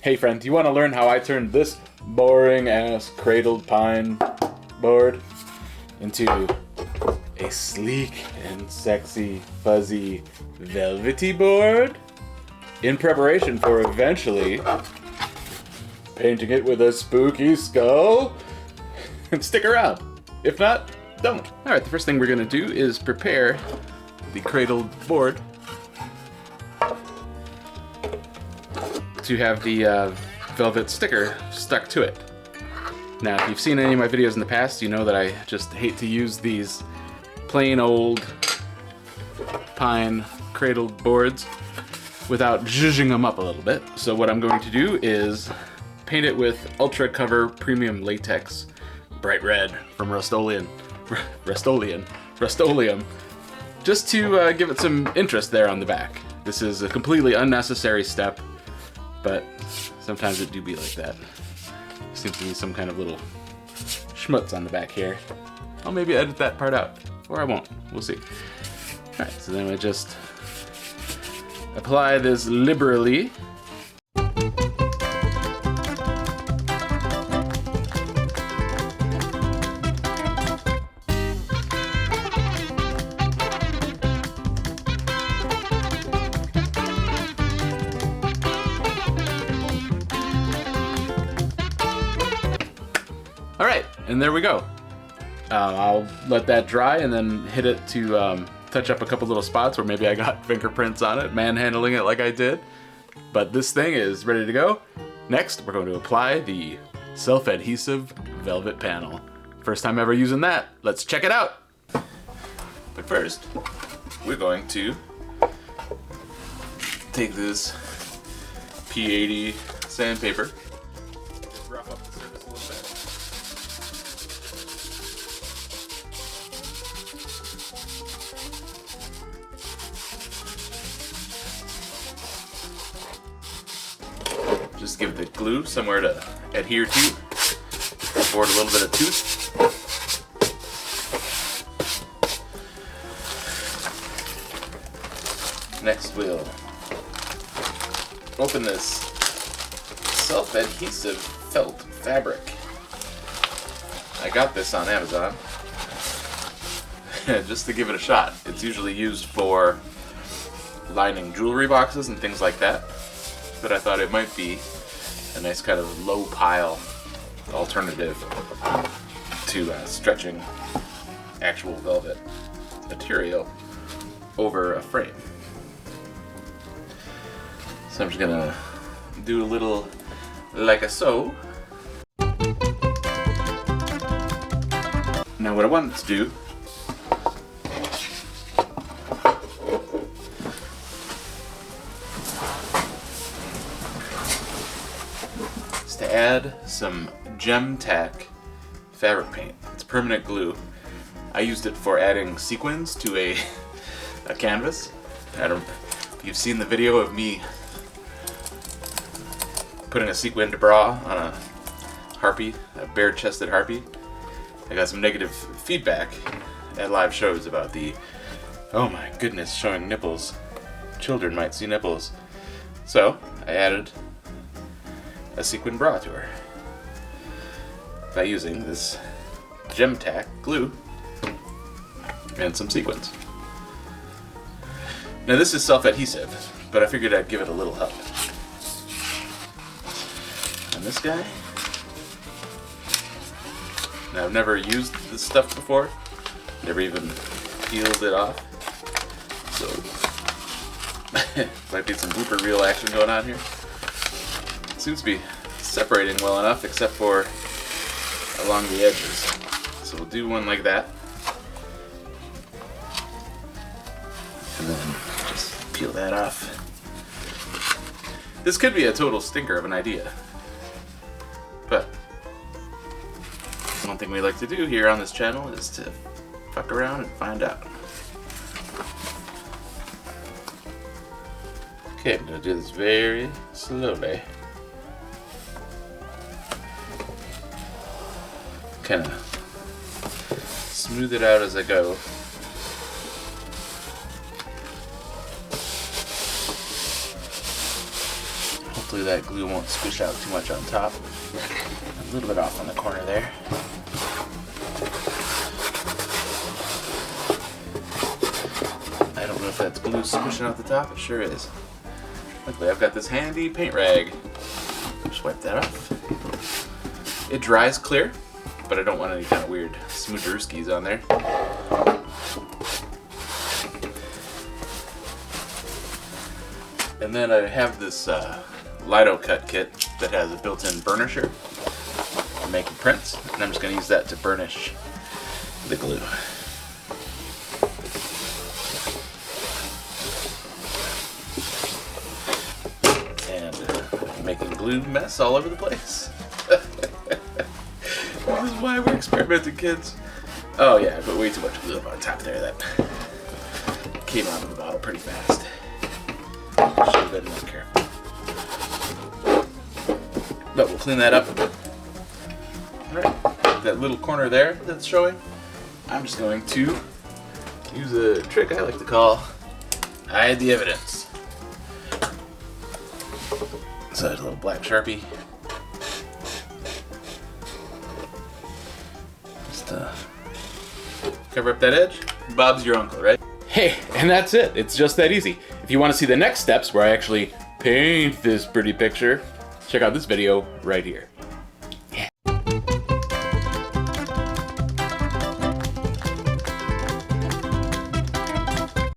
Hey friend, do you want to learn how I turned this boring ass cradled pine board into a sleek and sexy, fuzzy, velvety board? In preparation for eventually painting it with a spooky skull? And stick around. If not, don't. Alright, the first thing we're going to do is prepare the cradled board to have the velvet sticker stuck to it. Now, if you've seen any of my videos in the past, you know that I just hate to use these plain old pine cradled boards without zhuzhing them up a little bit. So what I'm going to do is paint it with Ultra Cover Premium Latex Bright Red from Rust-Oleum, just to give it some interest there on the back. This is a completely unnecessary step, but sometimes it do be like that. Seems to be some kind of little schmutz on the back here. I'll maybe edit that part out, or I won't. We'll see. Alright, so then I just apply this liberally. Alright, and there we go. I'll let that dry and then hit it to touch up a couple little spots where maybe I got fingerprints on it, manhandling it like I did. But this thing is ready to go. Next, we're going to apply the self-adhesive velvet panel. First time ever using that. Let's check it out. But first, we're going to take this P80 sandpaper, rough up the surface a little bit. Just give the glue somewhere to adhere to. Afford a little bit of tooth. Next we'll open this self-adhesive felt fabric. I got this on Amazon just to give it a shot. It's usually used for lining jewelry boxes and things like that, but I thought it might be a nice kind of low pile alternative to stretching actual velvet material over a frame. So I'm just gonna do a little like a so. Now what I wanted to do is to add some Gem Tack fabric paint. It's permanent glue. I used it for adding sequins to a canvas. I don't know if you've seen the video of me putting a sequined bra on a harpy, a bare-chested harpy. I got some negative feedback at live shows about the, oh my goodness, showing nipples. Children might see nipples. So I added a sequin bra to her by using this Gem Tack glue and some sequins. Now this is self-adhesive, but I figured I'd give it a little help. And this guy, now I've never used this stuff before, never even peeled it off, so might be some blooper reel action going on here. It seems to be separating well enough except for along the edges. So we'll do one like that. And then just peel that off. This could be a total stinker of an idea. But one thing we like to do here on this channel is to fuck around and find out. Okay, I'm going to do this very slowly. Kind of smooth it out as I go. Hopefully that glue won't squish out too much on top. A little bit off on the corner there. I don't know if that's glue squishing out the top. It sure is. Luckily I've got this handy paint rag. Just wipe that off. It dries clear, but I don't want any kind of weird smooderskis on there. And then I have this Lido cut kit that has a built-in burnisher for making prints, and I'm just going to use that to burnish the glue. And making glue mess all over the place. This is why we're experimenting, kids. Oh yeah, I put way too much glue up on top there. That came out of the bottle pretty fast. Should have been more careful. But we'll clean that up. Alright, that little corner there that's showing, I'm just going to use a trick I like to call hide the evidence. So there's a little black Sharpie. Just cover up that edge. Bob's your uncle, right? Hey, and that's it. It's just that easy. If you want to see the next steps where I actually paint this pretty picture, check out this video right here.